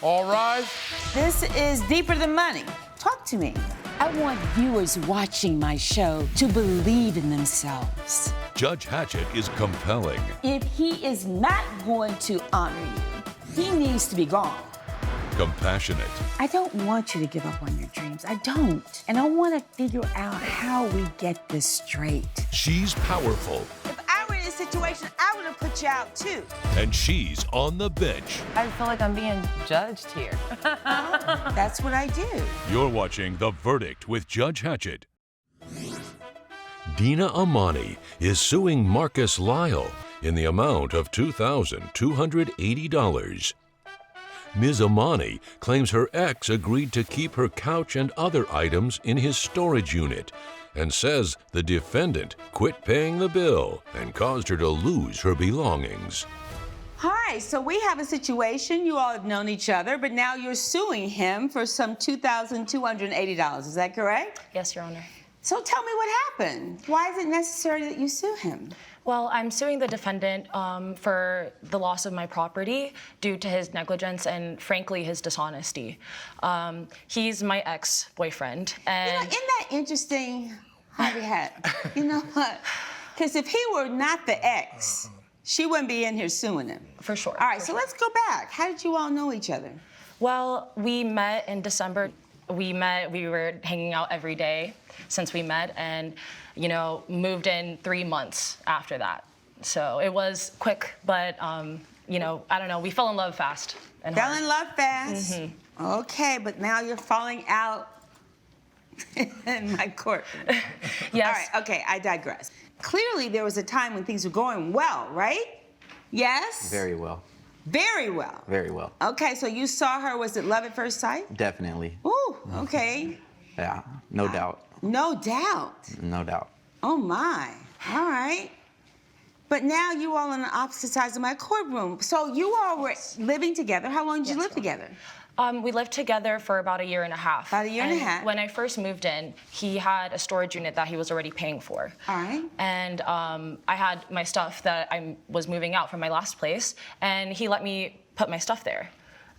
All rise. This is Deeper Than Money. Talk to me. I want viewers watching my show to believe in themselves. Judge Hatchett is compelling. If he is not going to honor you, he needs to be gone. Compassionate. I don't want you to give up on your dreams. I don't. And I want to figure out how we get this straight. She's powerful. If I were in this situation, I would have put you out too. And she's on the bench. I feel like I'm being judged here. That's what I do. You're watching The Verdict with Judge Hatchett. Dina Amani is suing Marcus Lyle in the amount of $2,280. Ms. Amani claims her ex agreed to keep her couch and other items in his storage unit and says the defendant quit paying the bill and caused her to lose her belongings. Hi, so we have a situation. You all have known each other, but now you're suing him for some $2,280. Is that correct? Yes, Your Honor. So tell me what happened. Why is it necessary that you sue him? Well, I'm suing the defendant for the loss of my property due to his negligence and, frankly, his dishonesty. He's my ex-boyfriend, and... Isn't that interesting, Harvey Hat? You know what? Because if he were not the ex, she wouldn't be in here suing him. For sure. All right, so let's go back. How did you all know each other? Well, we met in December. We were hanging out every day since we met, and, you know, moved in 3 months after that. So it was quick, but, you know, I don't know, we fell in love fast. And Fell hard. in love fast? Mm-hmm. Okay, but now you're falling out in my court. Yes. All right, okay, I digress. Clearly there was a time when things were going well, right? Yes? Very well. Very well. Very well. Okay, so you saw her, was it love at first sight? Definitely. Ooh, okay. Yeah, no doubt. No doubt. No doubt. Oh my, all right. But now you all on the opposite sides of my courtroom. So you all were living together. How long did you live together? We lived together for about a year and a half. About a year and a half. When I first moved in, he had a storage unit that he was already paying for. All right. And I had my stuff that I was moving out from my last place, and he let me put my stuff there.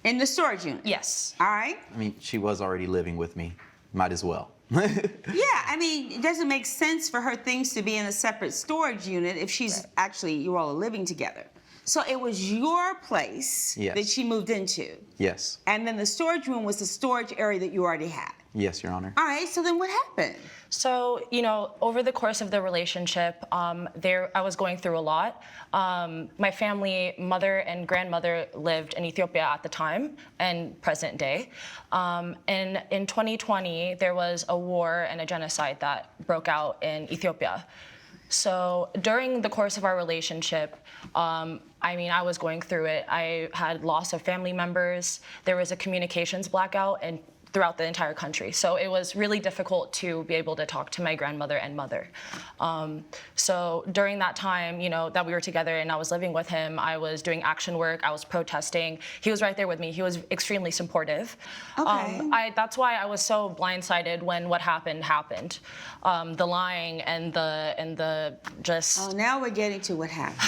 In the storage unit? Yes. All right. I mean, she was already living with me. Might as well. Yeah, I mean, it doesn't make sense for her things to be in a separate storage unit if she's actually, you all are living together. So it was your place that she moved into? Yes. And then the storage room was the storage area that you already had? Yes, Your Honor. All right, so then what happened? So, you know, over the course of the relationship, I was going through a lot. My family, mother and grandmother, lived in Ethiopia at the time and present day. And in 2020, there was a war and a genocide that broke out in Ethiopia. So during the course of our relationship, I mean, I was going through it. I had loss of family members. There was a communications blackout and throughout the entire country. So it was really difficult to be able to talk to my grandmother and mother. So during that time, you know, that we were together and I was living with him, I was doing action work, I was protesting. He was right there with me. He was extremely supportive. Okay. That's why I was so blindsided when what happened. The lying and the just... Oh, now we're getting to what happened.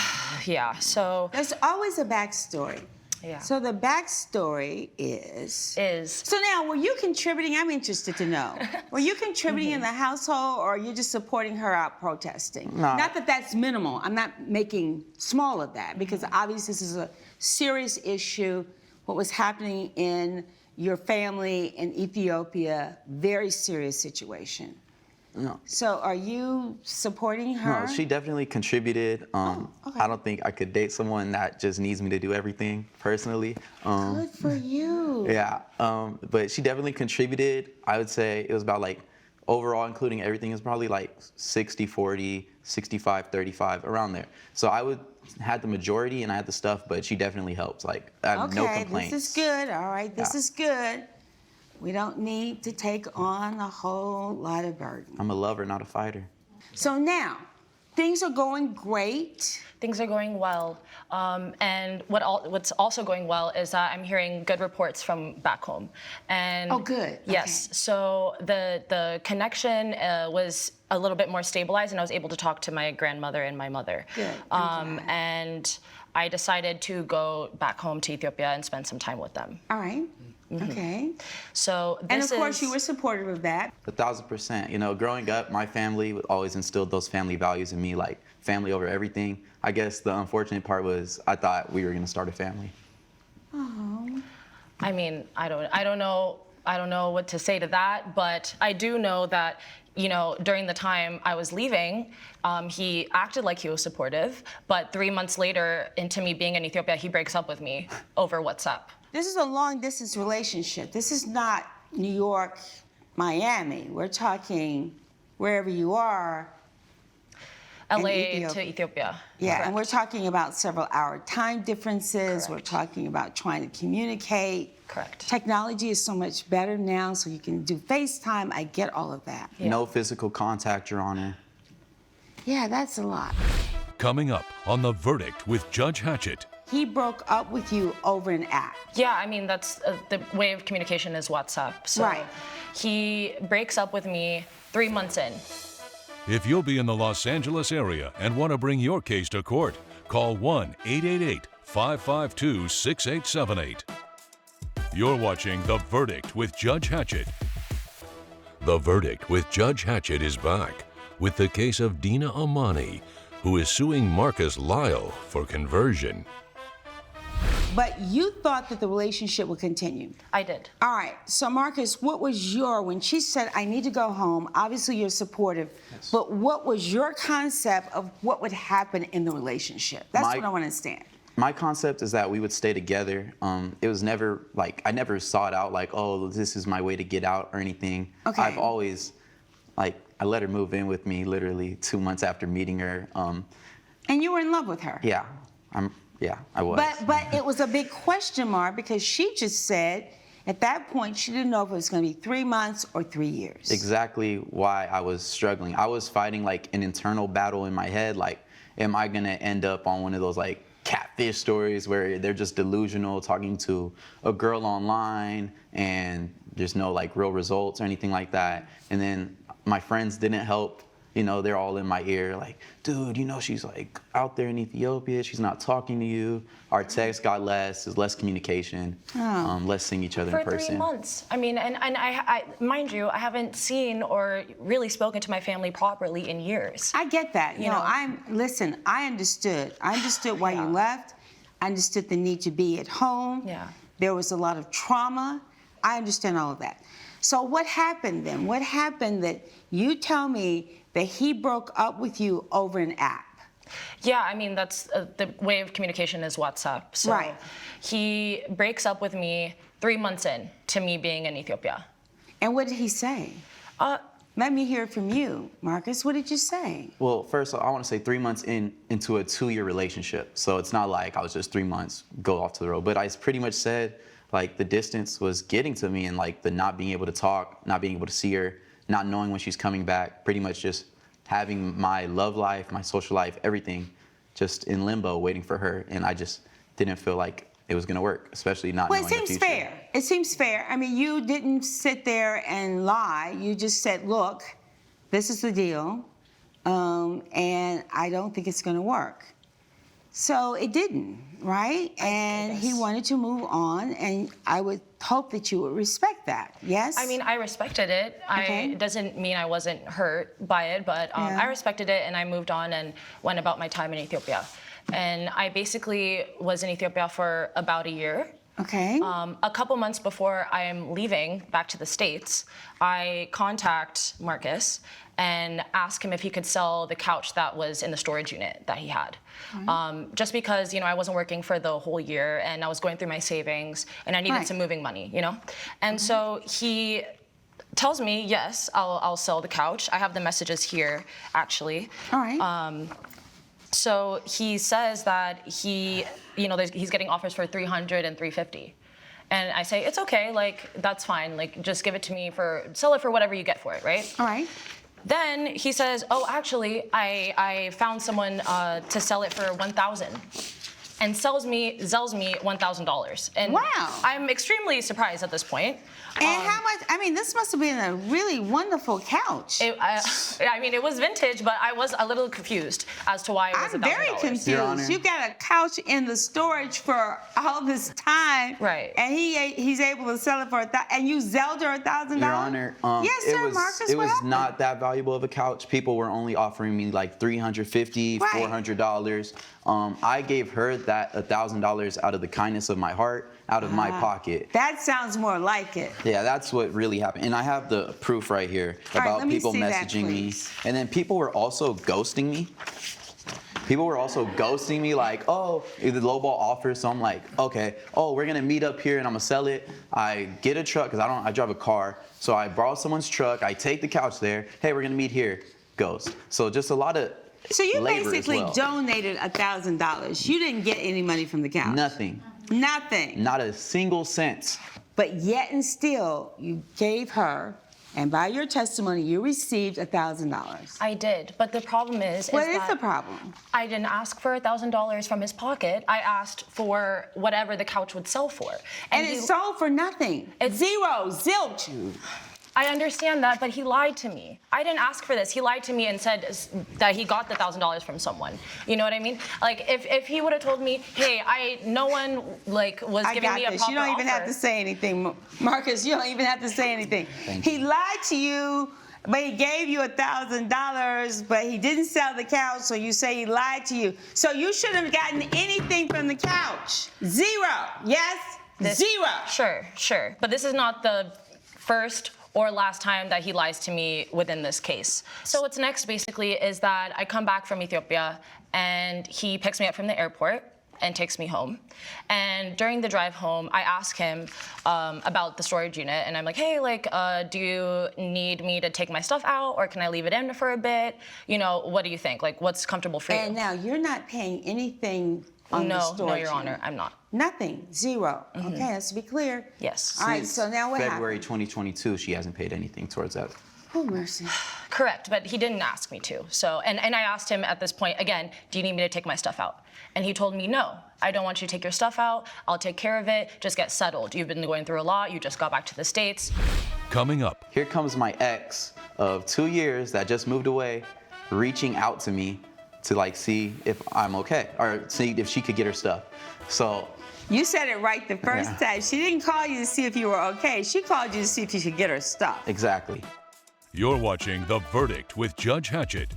Yeah, so... There's always a backstory. Yeah. So the backstory is... So now, were you contributing? I'm interested to know. Were you contributing in the household, or are you just supporting her out protesting? No. Not that that's minimal. I'm not making small of that, because obviously this is a serious issue. What was happening in your family in Ethiopia, very serious situation. No. So are you supporting her? No, she definitely contributed. Okay. I don't think I could date someone that just needs me to do everything personally. Good for you. Yeah, but she definitely contributed. I would say it was about like, overall, including everything, is probably like 60-40, 65-35, around there. So I had the majority and I had the stuff, but she definitely helped. Like, I have no complaints. This is good. All right, this is good. We don't need to take on a whole lot of burden. I'm a lover, not a fighter. So now, things are going great. Things are going well. And what's also going well is that I'm hearing good reports from back home. And oh, good. Yes. Okay. So the connection was a little bit more stabilized, and I was able to talk to my grandmother and my mother. Good. And I decided to go back home to Ethiopia and spend some time with them. All right. Okay. So this And of course, is- you were supportive of that. 1,000%. You know, growing up, my family always instilled those family values in me, like family over everything. I guess the unfortunate part was I thought we were going to start a family. Oh. I mean, I don't know what to say to that, but I do know that, you know, during the time I was leaving, he acted like he was supportive, but 3 months later into me being in Ethiopia, he breaks up with me over WhatsApp. This is a long distance relationship. This is not New York, Miami. We're talking wherever you are. LA Ethiopia. to Ethiopia. Yeah, Correct. and we're talking about several hour time differences. Correct. We're talking about trying to communicate. Correct. Technology is so much better now, so you can do FaceTime. I get all of that. Yeah. No physical contact, Your Honor. Yeah, that's a lot. Coming up on The Verdict with Judge Hatchett. He broke up with you over an app. Yeah, I mean, that's the way of communication is WhatsApp. So Right. he breaks up with me 3 months in. If you'll be in the Los Angeles area and want to bring your case to court, call 1-888-552-6878. You're watching The Verdict with Judge Hatchett. The Verdict with Judge Hatchett is back with the case of Dina Amani, who is suing Marcus Lyle for conversion. But you thought that the relationship would continue. I did. All right, so Marcus, what was when she said, I need to go home, obviously you're supportive, but what was your concept of what would happen in the relationship? That's what I want to understand. My concept is that we would stay together. It was never like, I never sought out like, oh, this is my way to get out or anything. Okay. I've always, like, I let her move in with me literally 2 months after meeting her. And you were in love with her. Yeah, I was. But it was a big question mark because she just said at that point she didn't know if it was going to be 3 months or 3 years. Exactly why I was struggling. I was fighting like an internal battle in my head. Like, am I gonna end up on one of those like catfish stories where they're just delusional, talking to a girl online and there's no like real results or anything like that? And then my friends didn't help. You know, they're all in my ear like, dude, you know, she's like out there in Ethiopia. She's not talking to you. Our text got less, there's less communication, less seeing each other For in person. 3 months. I mean, and I, mind you, I haven't seen or really spoken to my family properly in years. I get that. You know, know. listen, I understood. I understood why you left. I understood the need to be at home. Yeah. There was a lot of trauma. I understand all of that. So what happened then? What happened that you tell me that he broke up with you over an app? Yeah, I mean, that's the way of communication is WhatsApp. So Right. he breaks up with me 3 months in to me being in Ethiopia. And what did he say? Let me hear it from you, Marcus. What did you say? Well, first, I want to say 3 months into a 2-year relationship. So it's not like I was just 3 months, go off to the road. But I pretty much said, like, the distance was getting to me and, like, the not being able to talk, not being able to see her, not knowing when she's coming back, pretty much just having my love life, my social life, everything just in limbo waiting for her. And I just didn't feel like it was going to work, especially not knowing the future. Well, it seems fair. It seems fair. I mean, you didn't sit there and lie. You just said, look, this is the deal, and I don't think it's going to work. So it didn't, right? And he wanted to move on, and I would hope that you would respect that, yes? I mean, I respected it. Okay. It doesn't mean I wasn't hurt by it, but Yeah. I respected it, and I moved on and went about my time in Ethiopia. And I basically was in Ethiopia for about a year. Okay. A couple months before I am leaving back to the States, I contact Marcus and ask him if he could sell the couch that was in the storage unit that he had. Just because, you know, I wasn't working for the whole year and I was going through my savings and I needed Right. some moving money, you know? And so he tells me, yes, I'll sell the couch. I have the messages here, actually. All right. So he says that he's getting offers for $300 and $350. And I say, it's okay, like, that's fine. Like, just give it to me sell it for whatever you get for it, right? All right. Then he says, oh, actually, I found someone to sell it for $1,000. and sells me $1,000. And Wow. I'm extremely surprised at this point. And how much? I mean, this must have been a really wonderful couch. I mean, it was vintage, but I was a little confused as to why it was I'm $1,000. very confused. Your Honor. You got a couch in the storage for all this time, Right. And he's able to sell it for and you sold her $1,000. Your Honor, yes, sir, Marcus. it what was happened? not that valuable of a couch. People were only offering me like $350, Right. $400. I gave her that $1,000 out of the kindness of my heart, out of my pocket. That sounds more like it. Yeah, that's what really happened. And I have the proof right here All right, about let me people see that, messaging me. please. And then people were also ghosting me. People were also ghosting me like, oh, the lowball offer. So I'm like, okay, oh, we're gonna meet up here and I'm gonna sell it. I get a truck, because I drive a car. So I borrow someone's truck, I take the couch there. Hey, we're gonna meet here. Ghost. So just a lot of So you labor as basically well. donated $1,000. You didn't get any money from the couch. Nothing. Nothing. Not a single cent. But yet and still, you gave her, and by your testimony, you received $1,000. I did, but the problem is What is that the problem? I didn't ask for $1,000 from his pocket. I asked for whatever the couch would sell for. And he- it sold for nothing. Zero, zilch. I understand that, but he lied to me. I didn't ask for this. He lied to me and said that he got the $1,000 from someone. You know what I mean? Like if he would have told me, hey, no one like was I giving got me a this. proper You don't even have offer. to say anything, Marcus. You don't even have to say anything. He lied to you, but he gave you $1,000, but he didn't sell the couch, so you say he lied to you. So you shouldn't have gotten anything from the couch. Zero. Yes? Zero. Sure. But this is not the first or last time that he lies to me within this case. So what's next basically is that I come back from Ethiopia and he picks me up from the airport and takes me home. And during the drive home, I ask him about the storage unit, and I'm like, hey, do you need me to take my stuff out, or can I leave it in for a bit? You know, what do you think? Like, what's comfortable for you? And now you're not paying anything on the storage No, Your unit. Honor, I'm not. Nothing. Zero. Okay, that's to be clear. Yes. All right, so now what February happened? 2022, she hasn't paid anything towards that. Oh, mercy. Correct, but he didn't ask me to. So, and I asked him at this point, again, do you need me to take my stuff out? And he told me, no, I don't want you to take your stuff out. I'll take care of it. Just get settled. You've been going through a lot. You just got back to the States. Coming up, Here comes my ex of 2 years that just moved away, reaching out to me to see if I'm okay, or see if she could get her stuff. So You said it right the first Yeah. time. She didn't call you to see if you were okay. She called you to see if you could get her stuff. exactly. you're watching The Verdict with Judge Hatchett.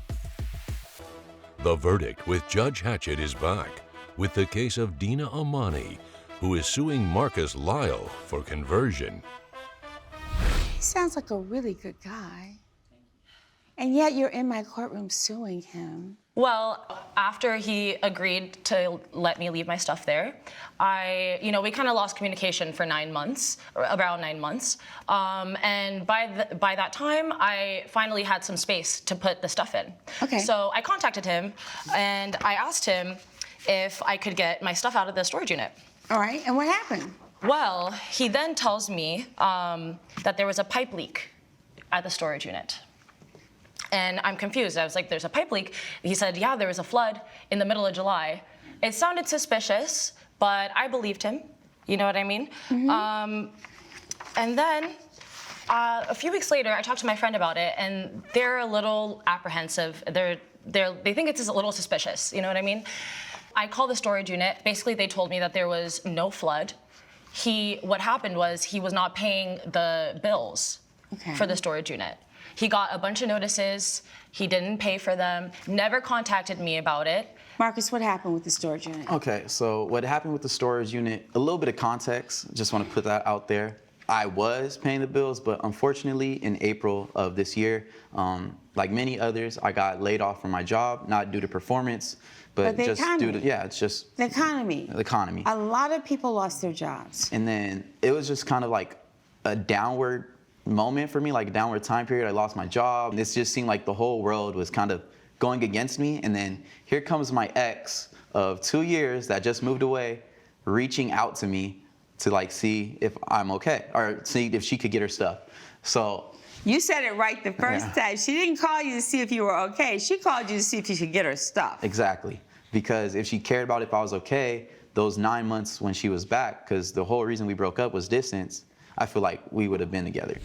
The Verdict with Judge Hatchett is back with the case of Dina Amani, who is suing Marcus Lyle for conversion. He sounds like a really good guy. And yet you're in my courtroom suing him. Well, after he agreed to let me leave my stuff there, we kind of lost communication for 9 months, or around 9 months. And by that time, I finally had some space to put the stuff in. Okay. So I contacted him and I asked him if I could get my stuff out of the storage unit. All right, and what happened? Well, he then tells me that there was a pipe leak at the storage unit. And I'm confused. I was like, there's a pipe leak. He said, yeah, there was a flood in the middle of July. It sounded suspicious, but I believed him. You know what I mean? And then a few weeks later, I talked to my friend about it, and they're a little apprehensive. They think it's a little suspicious. You know what I mean? I called the storage unit. Basically, they told me that there was no flood. What happened was he was not paying the bills for the storage unit. He got a bunch of notices. He didn't pay for them, never contacted me about it. Marcus, what happened with the storage unit? Okay, so what happened with the storage unit, a little bit of context, just want to put that out there. I was paying the bills, but unfortunately in April of this year, like many others, I got laid off from my job, not due to performance, but the just economy. due to, it's just The economy. the economy. A lot of people lost their jobs. And then it was just kind of like a downward moment for me, like a downward time period. I lost my job. This just seemed like the whole world was kind of going against me. And then here comes my ex of 2 years that just moved away, reaching out to me to see if I'm okay, or see if she could get her stuff. So You said it right the first time. She didn't call you to see if you were okay. She called you to see if you could get her stuff. exactly. because if she cared about if I was okay, those 9 months when she was back, because the whole reason we broke up was distance, I feel like we would have been together.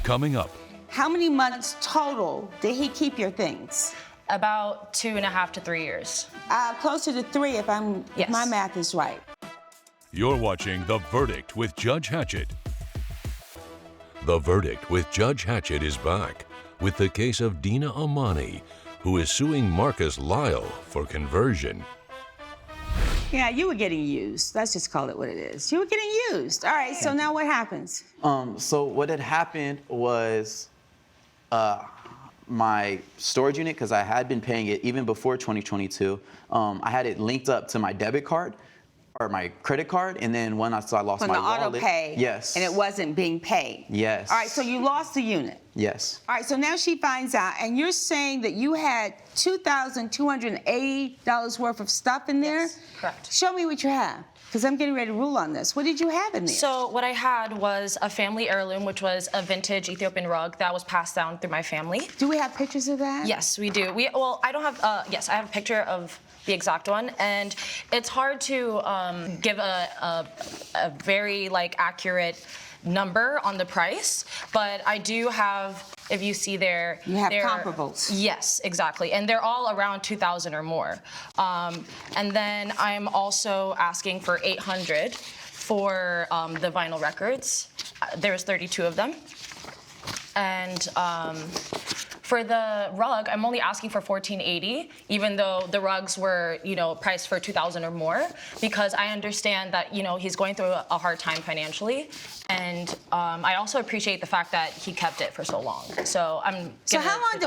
Coming up, How many months total did he keep your things? About 2.5 to 3 years. Closer to 3 if Yes. my math is right. you're watching The Verdict with Judge Hatchett. The Verdict with Judge Hatchett is back with the case of Dina Amani, who is suing Marcus Lyle for conversion. Yeah, you were getting used. Let's just call it what it is. You were getting used. All right, so now what happens? So what had happened was my storage unit, because I had been paying it even before 2022, I had it linked up to my debit card or my credit card, and then when I lost From my the auto wallet. pay. Yes. And it wasn't being paid. Yes. All right, so you lost the unit. Yes. All right, so now she finds out, and you're saying that you had $2,280 worth of stuff in there? Yes, correct. Show me what you have, because I'm getting ready to rule on this. What did you have in there? So what I had was a family heirloom, which was a vintage Ethiopian rug that was passed down through my family. Do we have pictures of that? Yes, we do. Well, I don't have. Yes, I have a picture of the exact one, and it's hard to give a very accurate number on the price, but I do have. If you see there, You have comparables. Yes, exactly, and they're all around 2,000 or more. And then I'm also asking for 800 for the vinyl records. There's 32 of them. And for the rug, I'm only asking for $1,480, even though the rugs were, priced for $2,000 or more, because I understand that, he's going through a hard time financially. And I also appreciate the fact that he kept it for so long. So I'm. So how long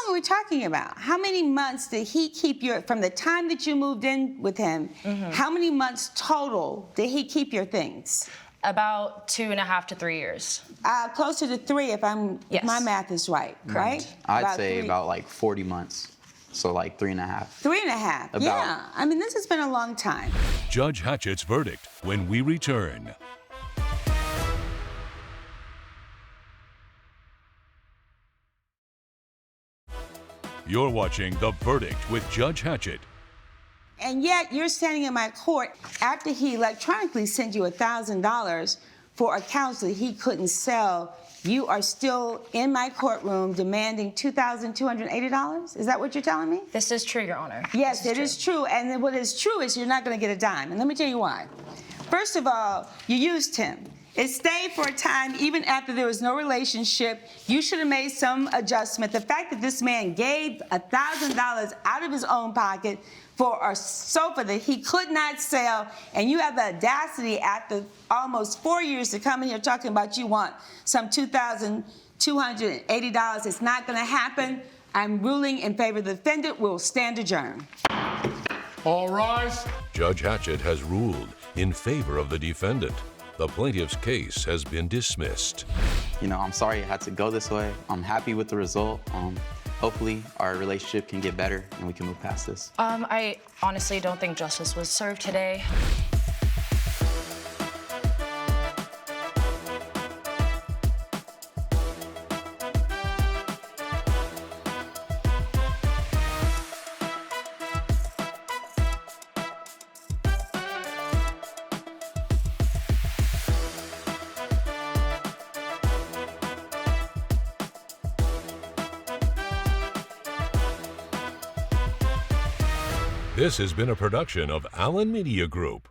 are we talking about? How many months did he keep from the time that you moved in with him? Mm-hmm. How many months total did he keep your things? About 2.5 to 3 years. Closer to 3 if Yes. my math is right, right? I'd say 3. about 40 months. So 3.5. 3.5. About. Yeah. I mean, this has been a long time. Judge Hatchett's verdict when we return. You're watching The Verdict with Judge Hatchett. And yet you're standing in my court after he electronically sent you $1,000 for accounts that he couldn't sell. You are still in my courtroom demanding $2,280? Is that what you're telling me? This is true, Your Honor. Yes, This it is true. And then what is true is you're not going to get a dime. And let me tell you why. First of all, you used him. It stayed for a time even after there was no relationship. You should have made some adjustment. The fact that this man gave $1,000 out of his own pocket for a sofa that he could not sell, and you have the audacity after almost 4 years to come in here talking about you want some $2,280. It's not going to happen. I'm ruling in favor of the defendant. We'll stand adjourned. All rise. Judge Hatchett has ruled in favor of the defendant. The plaintiff's case has been dismissed. I'm sorry it had to go this way. I'm happy with the result. Hopefully our relationship can get better and we can move past this. I honestly don't think justice was served today. This has been a production of Allen Media Group.